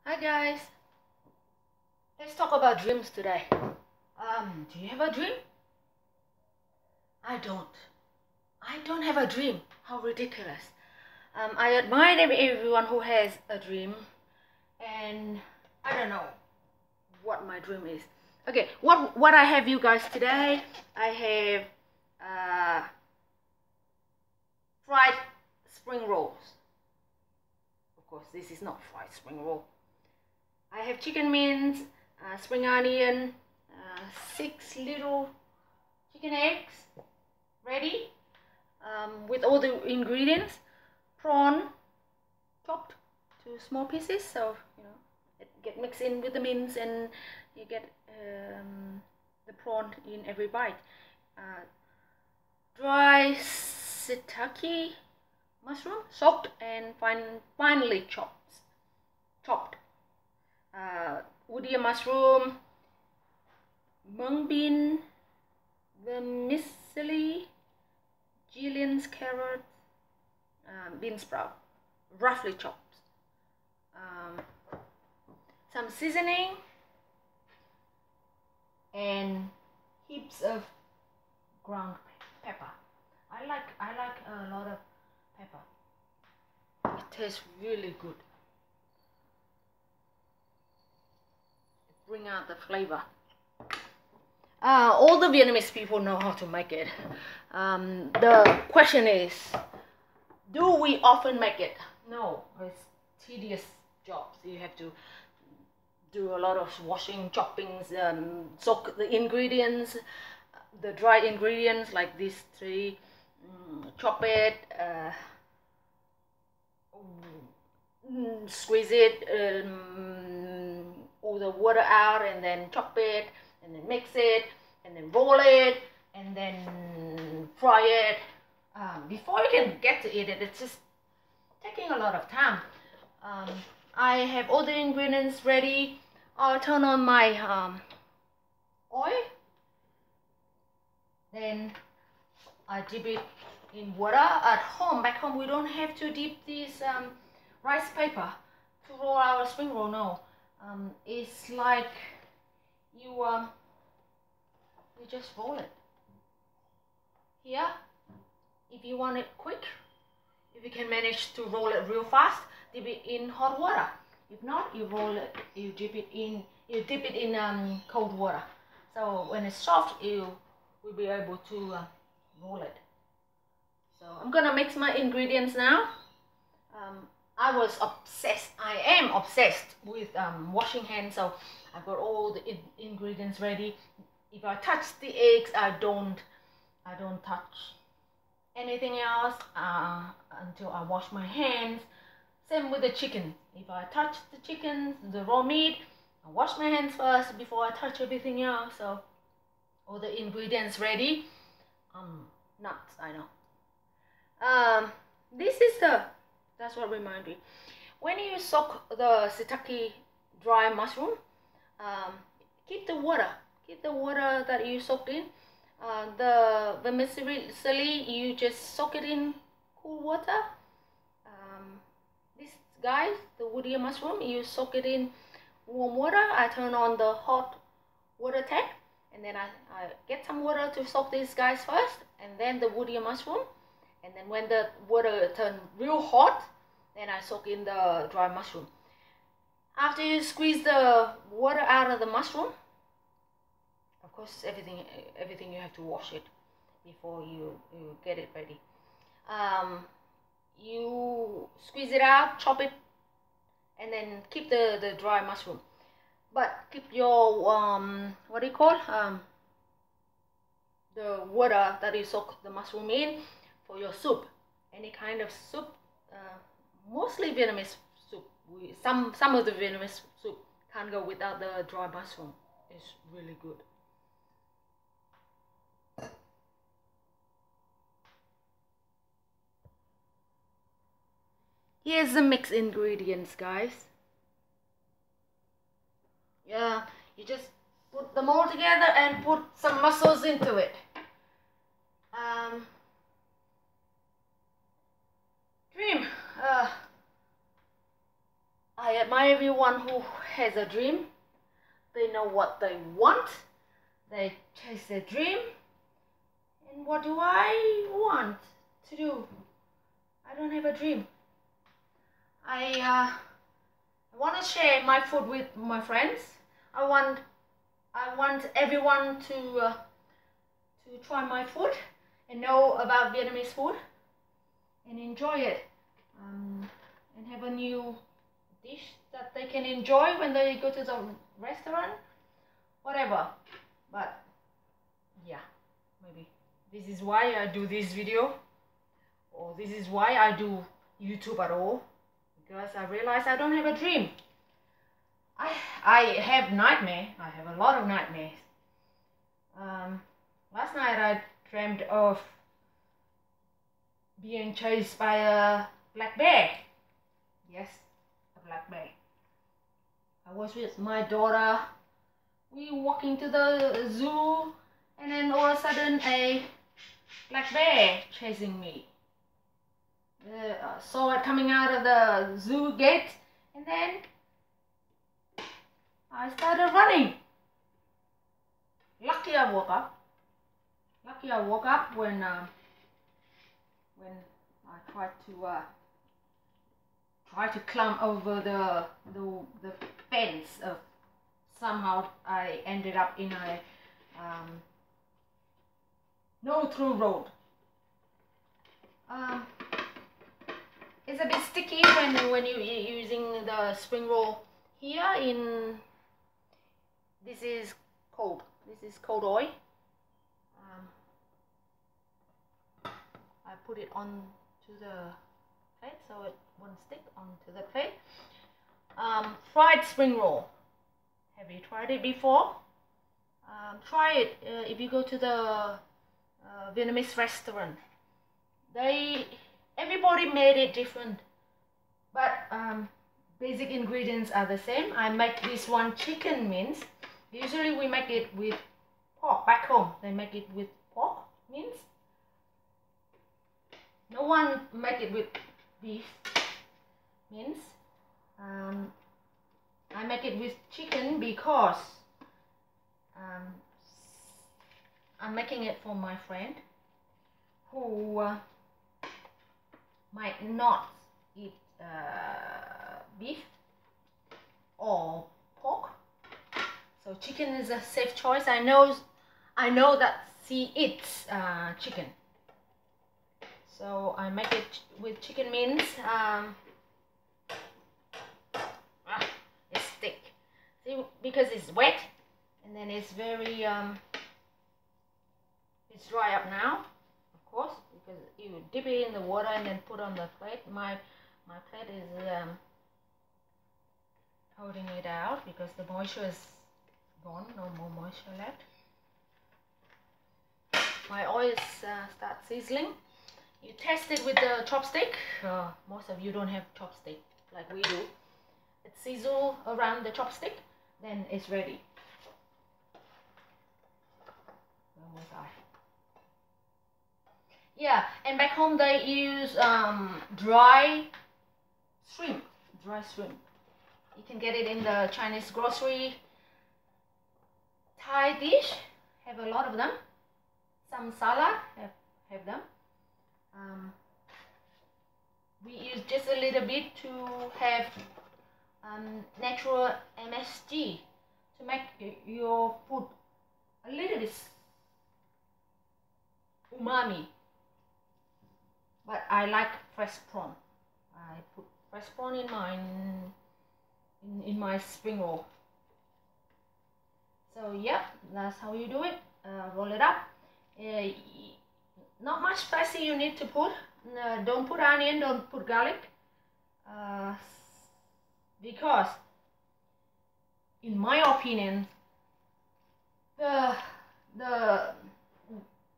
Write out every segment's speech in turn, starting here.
Hi guys, let's talk about dreams today. Do you have a dream? I don't. I don't have a dream. How ridiculous. I admire everyone who has a dream, and I don't know what my dream is. Okay, what I have you guys today? I have fried spring rolls. Of course, this is not fried spring roll. I have chicken mince, spring onion, 6 little chicken eggs ready with all the ingredients. Prawn chopped to small pieces, so it get mixed in with the mince and you get the prawn in every bite. Dry shiitake mushroom, soaked and finely chopped. Woody mushroom, mung bean, vermicelli, julienne's carrot, bean sprout, roughly chopped. Some seasoning and heaps of ground pepper. I like a lot of pepper. It tastes really good. Bring out the flavor. All the Vietnamese people know how to make it. The question is, do we often make it? No, it's tedious jobs. You have to do a lot of washing, choppings, soak the ingredients, the dry ingredients like these three, chop it, squeeze it, all the water out, and then chop it, and then mix it, and then roll it, and then fry it. Before you can get to eat it, it's just taking a lot of time. I have all the ingredients ready. I'll turn on my oil, then I dip it in water. At home, back home, we don't have to dip this rice paper to roll our spring roll. No, it's like you just roll it here. If you want it quick, if you can manage to roll it real fast, dip it in hot water. If not, you roll it, you dip it in cold water. So when it's soft, you will be able to roll it. So I'm gonna mix my ingredients now. I am obsessed with washing hands, so I've got all the ingredients ready. If I touch the eggs, I don't touch anything else until I wash my hands. Same with the chicken. If I touch the chicken, the raw meat, I wash my hands first before I touch everything else. So all the ingredients ready. Nuts, I know. That's what reminds me. When you soak the shiitake dry mushroom, keep the water that you soaked in. The vermicelli, you just soak it in cool water. This guys, the woody mushroom, you soak it in warm water. I turn on the hot water tap, and then I get some water to soak these guys first, and then the woody mushroom, and then when the water turns real hot, then I soak in the dry mushroom. After you squeeze the water out of the mushroom, of course everything you have to wash it before you get it ready. You squeeze it out, chop it, and then keep the dry mushroom. But keep your what do you call the water that you soak the mushroom in for your soup. Any kind of soup, mostly Vietnamese soup. Some of the Vietnamese soup can't go without the dry mushroom. It's really good. Here's the mixed ingredients, guys. Yeah, you just put them all together and put some mussels into it. Dream. I I admire everyone who has a dream. They know what they want. They chase their dream. And what do I want to do? I don't have a dream. I want to share my food with my friends. I want everyone to try my food and know about Vietnamese food and enjoy it, and have a new dish that they can enjoy when they go to the restaurant, whatever. But yeah, maybe this is why I do this video, or this is why I do YouTube at all, because I realize I don't have a dream. I have nightmare. I have a lot of nightmares. Last night I dreamed of being chased by a black bear. Yes, a black bear. I was with my daughter. We were walking to the zoo, and then all of a sudden a black bear chasing me. Saw it coming out of the zoo gate, and then I started running. Lucky I woke up. Lucky I woke up when I tried to climb over the fence. Somehow I ended up in a no-through road. It's a bit sticky when you're using the spring roll here. This is cold. This is cold oil. I put it onto the plate so it won't stick onto the plate. Fried spring roll. Have you tried it before? Try it if you go to the Vietnamese restaurant. Everybody made it different, but basic ingredients are the same. I make this one chicken mince. Usually we make it with pork. Back home they make it with pork mince. No one make it with beef mince. I make it with chicken because I'm making it for my friend who might not eat beef or pork. So chicken is a safe choice. I know that she eats chicken. So I make it with chicken mince. It's thick. See, because it's wet, and then it's very it's dry up now, of course, because you dip it in the water and then put on the plate. My plate is holding it out because the moisture is gone. No more moisture left. My oil start sizzling. You test it with the chopstick. Most of you don't have chopstick like we do. It sizzles around the chopstick, then it's ready. Where was I? Yeah, and back home they use dry shrimp. Dry shrimp. You can get it in the Chinese grocery. Thai dish have a lot of them. Some salad have them. We use just a little bit to have natural MSG to make your food a little bit umami. But I like fresh prawn. I put fresh prawn in my spring roll. So yeah, that's how you do it. Roll it up. Not much spicy you need to put. Don't put onion, don't put garlic, because in my opinion the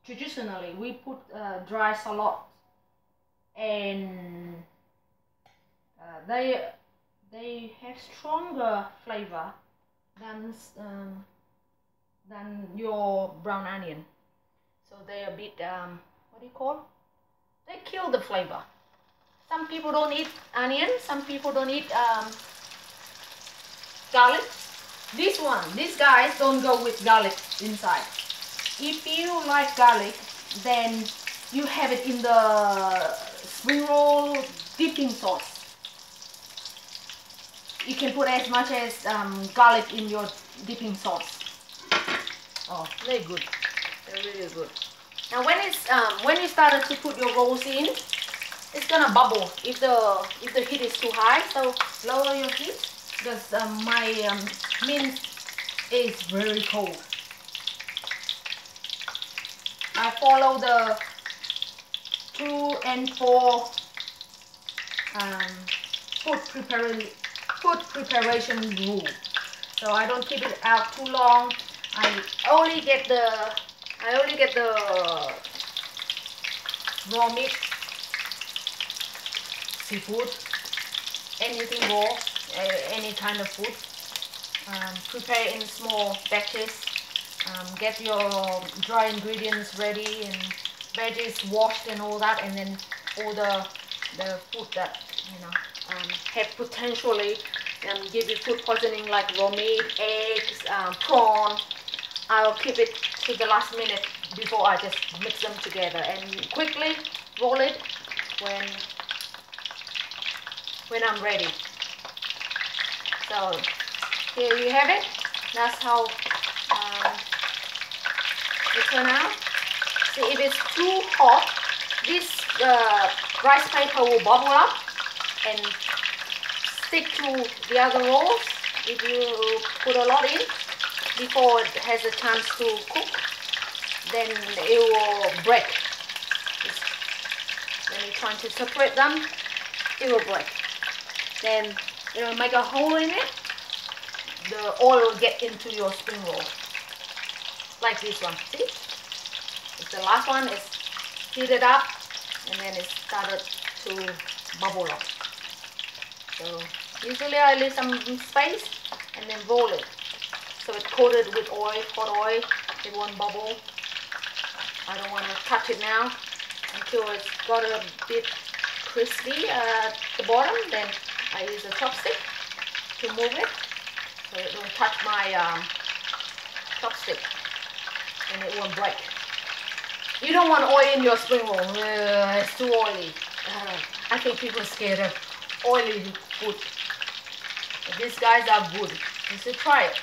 traditionally we put dry shallot, and they have stronger flavor than your brown onion. So they're a bit what do you call? They kill the flavor. Some people don't eat onion. Some people don't eat garlic. These guys don't go with garlic inside. If you like garlic, then you have it in the spring roll dipping sauce. You can put as much as garlic in your dipping sauce. Oh, very good. They're really good. Now when you started to put your rolls in, it's gonna bubble if the heat is too high. So lower your heat because my mince is very cold. I follow the 2 and 4 food preparation rule. So I don't keep it out too long. I only get the raw meat, seafood, anything raw, any kind of food. Prepare in small batches. Get your dry ingredients ready and veggies washed and all that, and then all the food that have potentially give you food poisoning, like raw meat, eggs, prawn. I'll keep it to the last minute before I just mix them together and quickly roll it when I'm ready. So here you have it. That's how it turn out. See, if it's too hot, this rice paper will bubble up and stick to the other rolls. If you put a lot in before it has a chance to cook, then it will break. When you're trying to separate them, it will break. Then you know, make a hole in it. The oil will get into your spring roll, like this one. See, it's the last one. It's heated up, and then it started to bubble up. So usually I leave some space and then roll it. So it's coated with oil, hot oil. It won't bubble. I don't want to touch it now until it's got a bit crispy at the bottom. Then I use a chopstick to move it so it won't touch my chopstick and it won't break. You don't want oil in your spring roll. It's too oily. I think people are scared of oily food. But these guys are good. You should try it.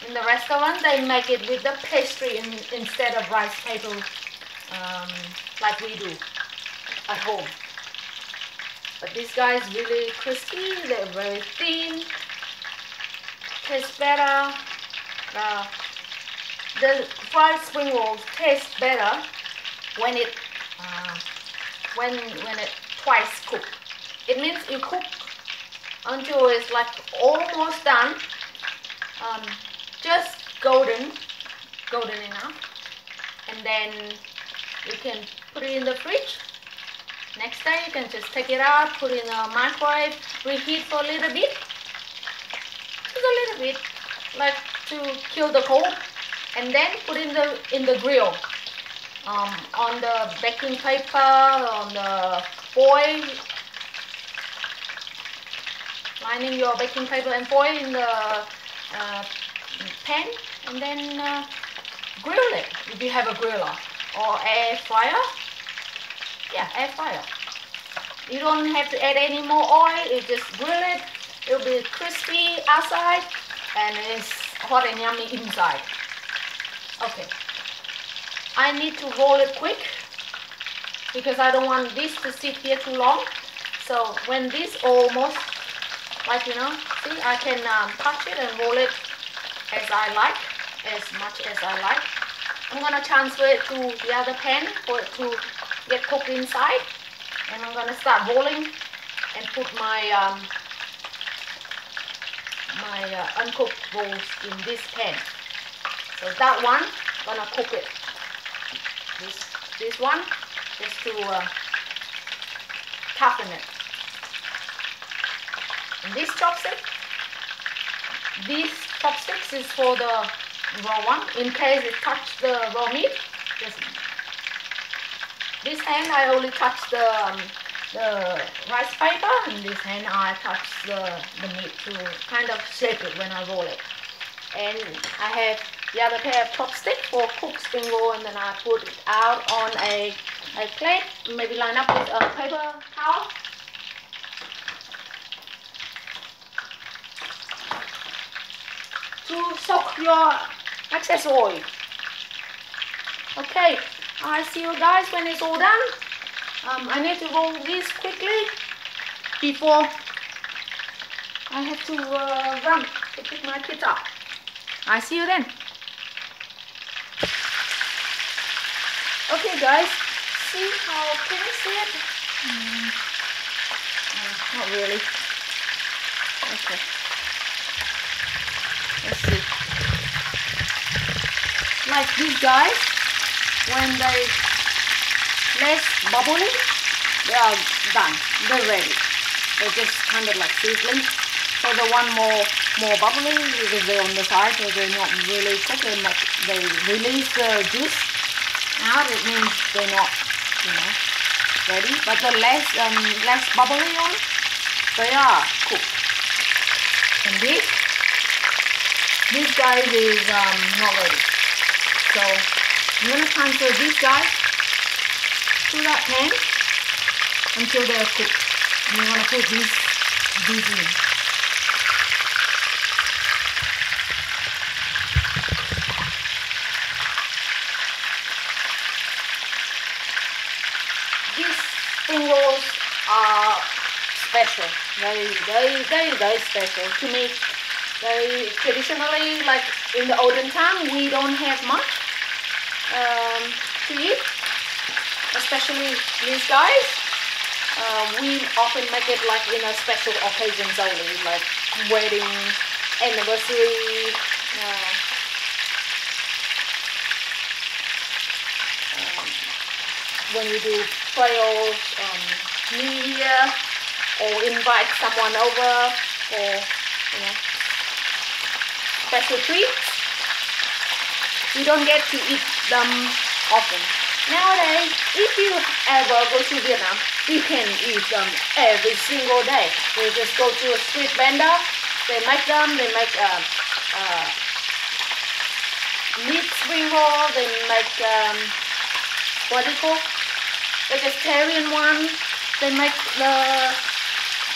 In the restaurant, they make it with the pastry instead of rice paper, like we do at home. But these guys really crispy. They're very thin. Taste better. The fried spring rolls taste better when it twice cooked. It means you cook until it's like almost done, just golden enough, and then you can put it in the fridge. Next day you can just take it out, put it in the microwave, reheat for a little bit, just a little bit, like to kill the cold, and then put it in the grill, on the baking paper, on the foil, lining your baking paper and foil in the pan, and then grill it if you have a griller or air fryer. Yeah, air fryer. You don't have to add any more oil. You just grill it. It'll be crispy outside and it's hot and yummy inside. Okay. I need to roll it quick because I don't want this to sit here too long. So when this almost, like see, I can touch it and roll it as I like, as much as I like. I'm gonna transfer it to the other pan for it to get cooked inside, and I'm gonna start rolling and put my uncooked rolls in this pan. So that one, gonna cook it. This one, just to toughen it. And this chopsticks is for the raw one, in case it touched the raw meat. This hand I only touch the the rice paper, and this hand I touch the meat to kind of shape it when I roll it. And I have the other pair of chopsticks for cooked spring roll, and then I put it out on a plate, maybe line up with a paper towel. To soak your excess oil. Okay, I see you guys when it's all done. I need to roll this quickly before I have to run to pick my kids up. I see you then. Okay guys, see how can you see it? Not really. Okay. Let's see. Like these guys, when they less bubbly, they are done. They're ready. They're just kind of like sizzling. So the one more bubbly because they're on the side, so they're not really cooked. They release the juice out. It means they're not, ready. But the less bubbly one, they are cooked. And these guys is not ready. So I'm gonna transfer these guys to that pan until they're cooked. And we're gonna put these in. These spring rolls are special. Very special to me. They traditionally, like in the olden time, we don't have much to eat, especially these guys. We often make it like in a special occasions only, like wedding, anniversary, when we do prayers, New Year, or invite someone over, or special treats. We don't get to eat them often. Nowadays, if you ever go to Vietnam, you can eat them every single day. You just go to a street vendor, they make them, they make meat spring roll, they make, what do you call, vegetarian one, they make the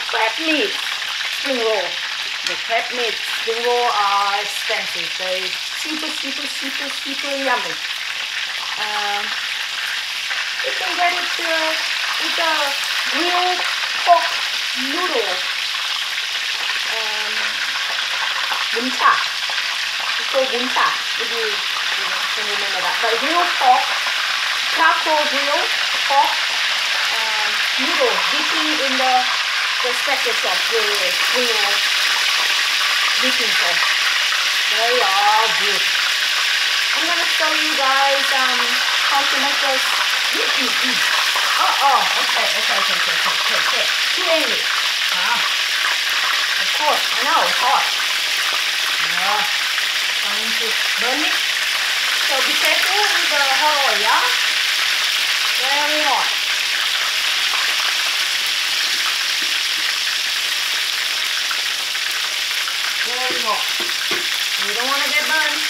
crab meat spring roll. The crab meat spring roll are expensive. They're super yummy. You can get it with a grilled pork noodle. Bún chả. It's called bún chả, if you can remember that. But grilled pork, charcoal grilled pork noodle dipping in the special sauce, the grilled dipping sauce. They are good. I'm gonna show you guys how to make those. Okay. Too angry. Of course, I know it's hot. Trying to burn it. So be careful with the hot oil, yeah? Very hot. Very hot. You don't want to get burned.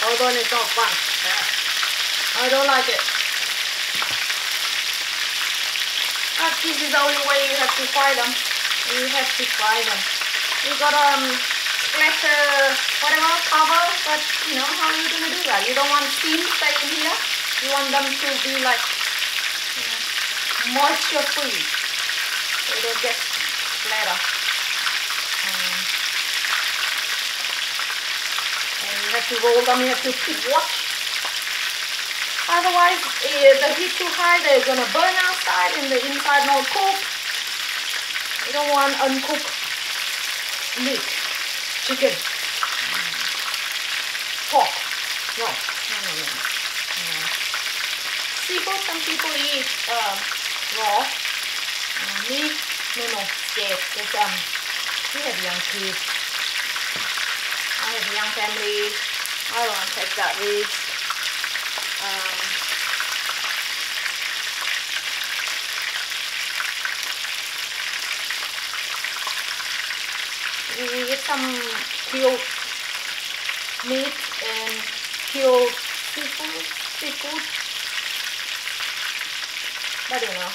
Although it's not fun. I don't like it. But this is the only way you have to fry them. You have to fry them. You gotta splatter whatever cover, but how are you gonna do that? You don't want steam staying here. You want them to be like moisture free. So they don't get splatter. And you have to roll them, you have to keep watch. Otherwise, if the heat too high, they're gonna burn outside and the inside not cooked. You don't want uncooked meat, chicken, pork. No. Seafood, some people eat raw. Me, no, scared because we have young kids. I have a young family. I don't want to take that risk. we get some cured meat and cured seafood. But you know,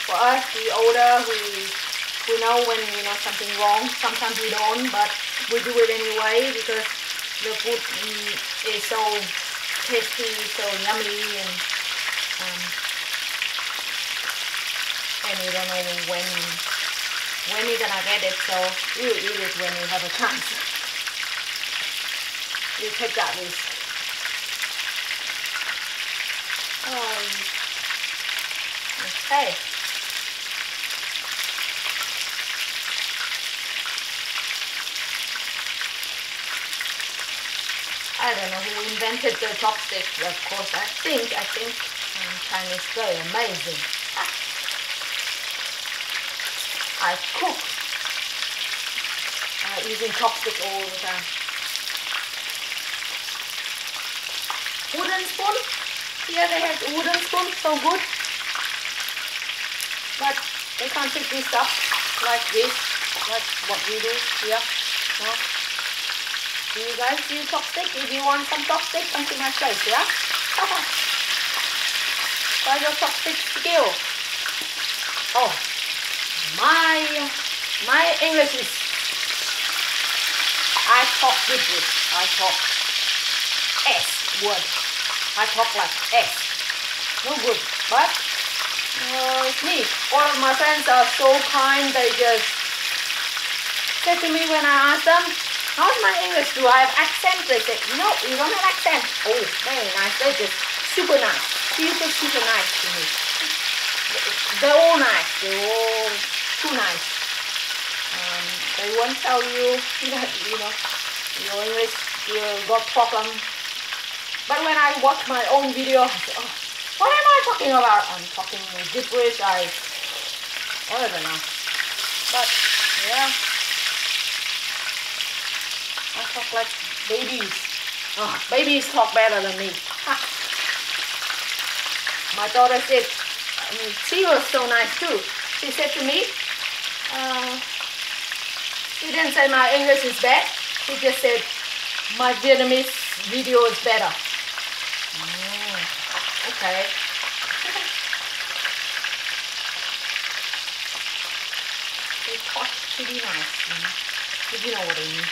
for us, we order, we know when something wrong. Sometimes we don't, but we do it anyway because the food is so tasty, so yummy, and you don't know when you're gonna get it, so you eat it when you have a chance. You take that risk. Okay. I don't know who invented the chopstick. Of course, I think Chinese very amazing. I cook using chopstick all the time. Wooden spoon. Here they have wooden spoon, so good. But they can't pick this up like this, like what we do here. No? Do you guys use chopstick? If you want some chopstick, come to my place, yeah? Try your chopstick skill. Oh, my English is, I talk good. I talk S word. I talk like S. No good, but it's me. All of my friends are so kind. They just say to me when I ask them, how's my English? Do I have accent? They say, no, you don't have accent. Oh, very nice. They're just super nice. Super nice to me. They're all nice. They're all too nice. They won't tell you that, your English got problem. But when I watch my own video, I say, oh, what am I talking about? I'm talking gibberish. I don't know. But, yeah. I talk like babies. Oh, babies talk better than me. My daughter said, she was so nice too. She said to me, she didn't say my English is bad. She just said my Vietnamese video is better. Okay. They talk pretty nice. If you know what I mean.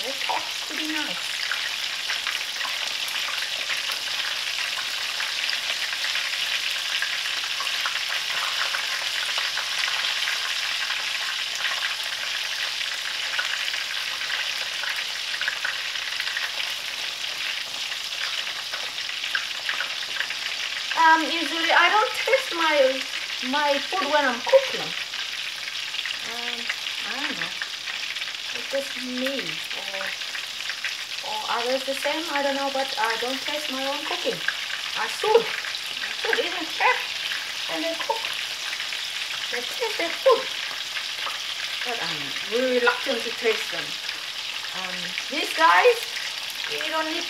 They talk pretty nice. Usually I don't taste my food when I'm cooking. I don't know. It's just me or others the same. I don't know, but I don't taste my own cooking. I should even chef when they cook. They taste their food, but I'm really reluctant to taste them. These guys, you don't need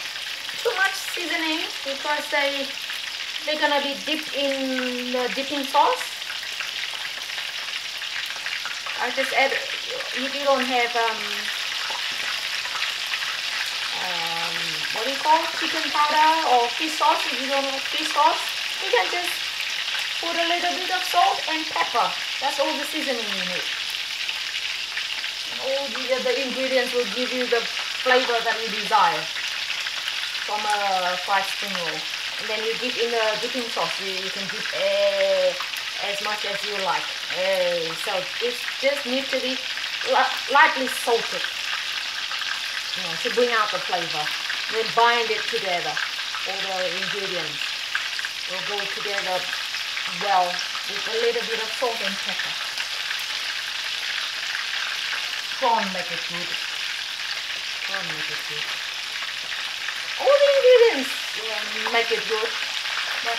too much seasoning because they're gonna be dipped in the dipping sauce. I just add, if you don't have what do you call chicken powder or fish sauce, if you don't have fish sauce, you can just put a little bit of salt and pepper. That's all the seasoning you need. And all the other ingredients will give you the flavor that you desire from a fried spring roll. And then you dip in the dipping sauce. You can dip as much as you like. So it just needs to be lightly salted, to bring out the flavor. Then bind it together. All the ingredients will go together well with a little bit of salt and pepper. Prawn make it good. All the ingredients make it good, but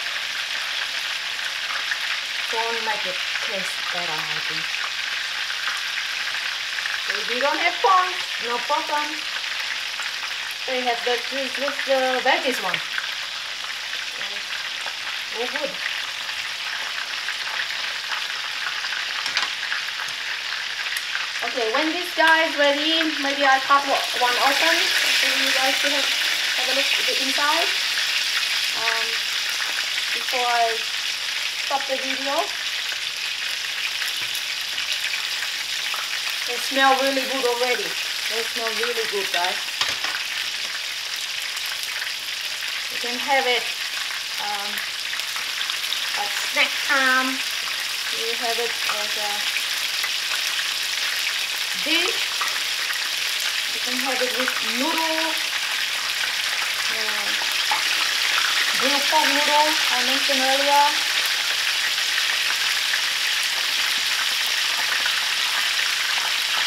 prawn make it taste better, I think. So if you don't have prawn, no problem. They have the veggies one. Oh, good. Okay, when this guy is ready, maybe I cut one open so you guys can have a look at the inside before I stop the video. They smell really good already. They smell really good, guys. You can have it at snack time. You have it as a dish. You can have it with noodles, grilled pork noodle I mentioned earlier.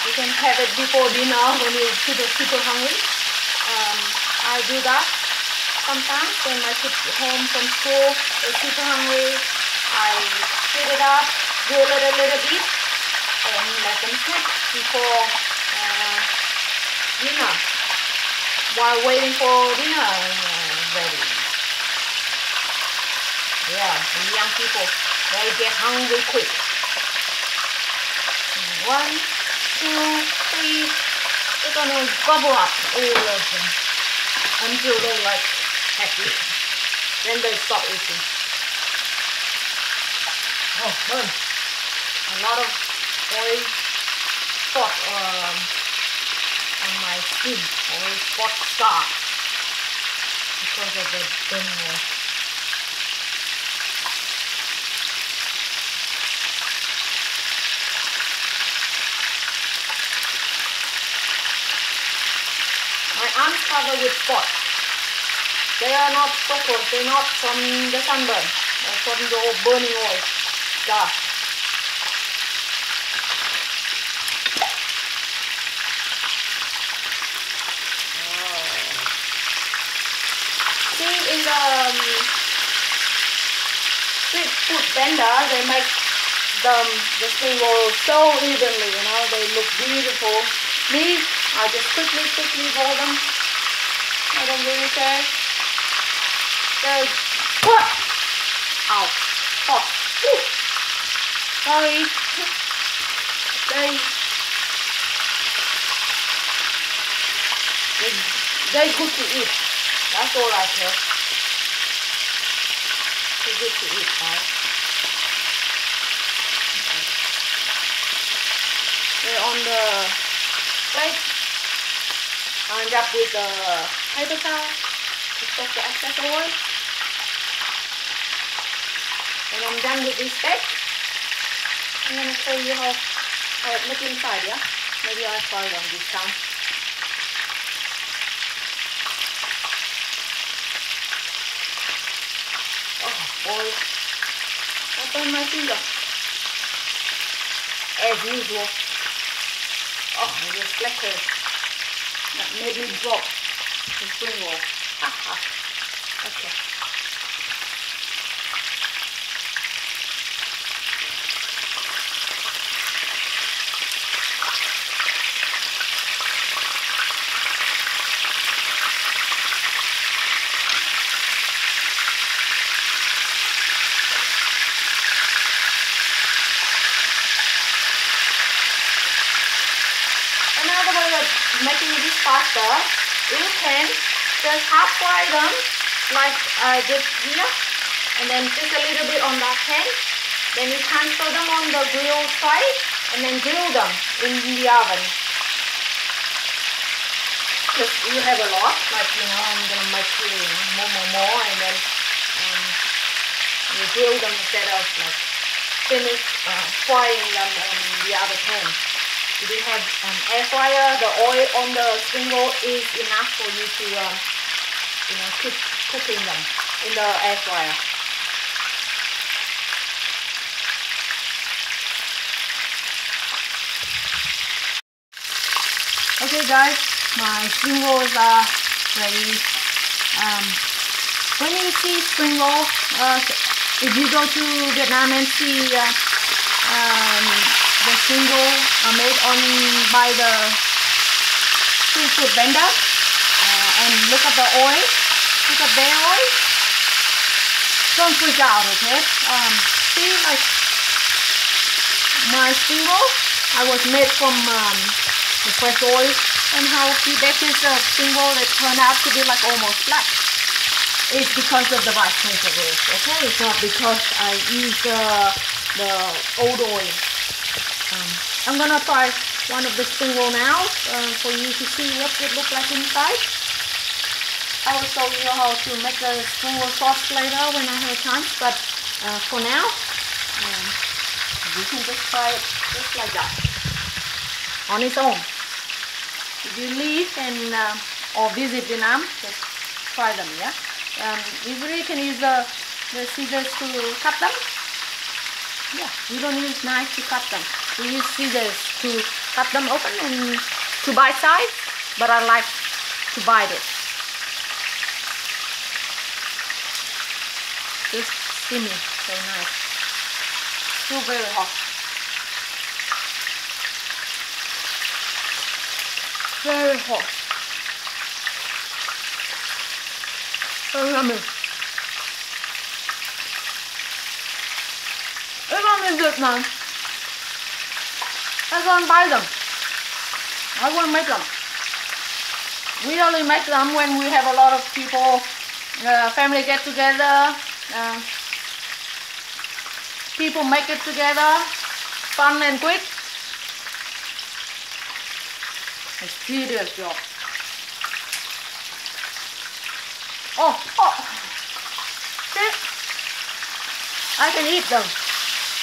You can have it before dinner when you're super hungry. I do that sometimes when my kids get home from school, they're super hungry. I heat it up, grill it a little bit, and let them snack before dinner, while waiting for dinner ready. Yeah, the young people, they get hungry quick. 1, 2, 3, they're gonna gobble up all of them until they're like happy. Then they stop eating. Oh, burn. A lot of oil spot on my skin, oil spot scar because of the burning oil. My arms covered with spots. They are not freckles, they're not from the sunburn, they're from the burning oil. Yeah. See, in the street food vendor, they make the spring roll so evenly, you know, they look beautiful. Me, I just quickly roll them. I don't really care. They, ow, hot. Ooh. Sorry. They're good to eat. That's all I care. They're good to eat, right? They're on the plate. And wrap with the paper towel to stop the excess oil. When I'm done with this steak, I'm going to show you how it looks inside, yeah? Maybe I'll fry them this time. Oh boy, I burned my finger. As usual. Oh, I just fleckered. That made me drop the spring roll. Okay. Another way of making this faster, you can just half fry them like I did here, and then just a little bit on that pan. Then you transfer them on the grill side and then grill them in the oven. Because you have a lot, like, you know, I'm gonna make more, and then you grill them instead of like finish frying them on the other pan. If you have an air fryer, the oil on the spring roll is enough for you to, you know, keep cooking them in the air fryer. Okay, guys, my spring rolls are ready. When you see spring roll, if you go to Vietnam and see the spring roll made by the street food vendor, and look at the oil, look at their oil, don't freak out, okay? See, like my spring roll, I was made from the fresh oil, and how he baked his spring roll, it turned out to be like almost flat. It's because of the vice principles, okay? It's not because I use the old oil. I'm gonna try one of the spring roll now for you to see what it looks like inside. I will show you how to make the spring roll sauce later when I have a chance, but for now, you can just try it just like that, on its own. If you live and or visit Vietnam, just try them, yeah? Usually you can use the scissors to cut them. Yeah, we don't use knife to cut them. We use scissors to cut them open and to bite size, but I like to bite it. Just steamy, so nice. Still very hot. Very hot. So yummy. If I'm in Vietnam, I go and buy them. I won't make them. We only make them when we have a lot of people, family get together, people make it together, fun and quick. It's a tedious job. Oh, see? I can eat them,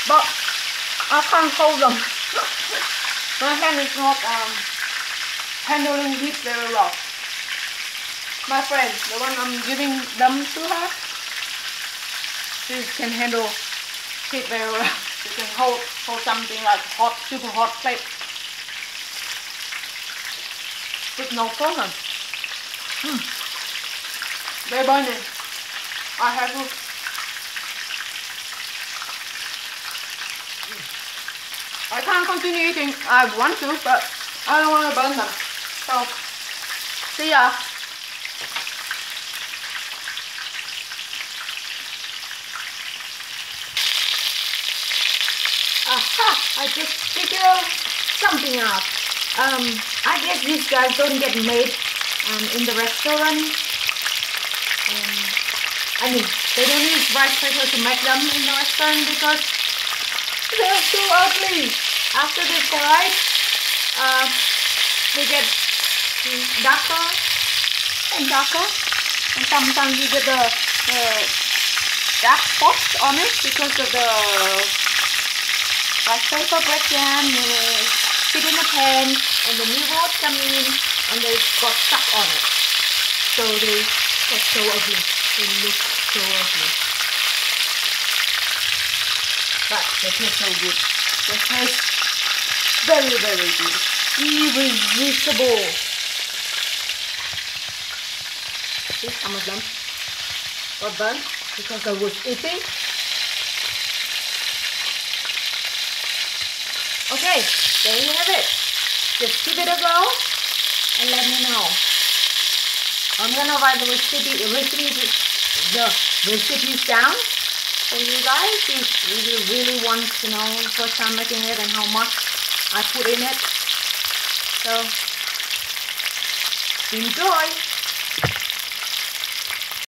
but I can't hold them. My hand is not handling heat very well. My friend, the one I'm giving them to her, she can handle heat very well. She can hold something like hot, super hot plate with no problem. Very burning. I have to. I can't continue eating. I want to, but I don't want to burn them. So, see ya. Aha! I just figured something out. I guess these guys don't get made in the restaurant. I mean, they don't use rice paper to make them in the restaurant because they're so ugly. After they fry, they get darker and darker, and sometimes you get the dark spots on it because of the rice paper breakdown. Sit in the pan, and the new rods come in, and they got stuck on it. So they get so ugly. They look so ugly. But they taste so good. They taste very, very good. Irresistible. See some of them got burnt because I was eating. Okay, there you have it. Just give it a go and let me know. I'm gonna write the recipes down for you guys if you really want to know first time making it and how much I put in it. So enjoy.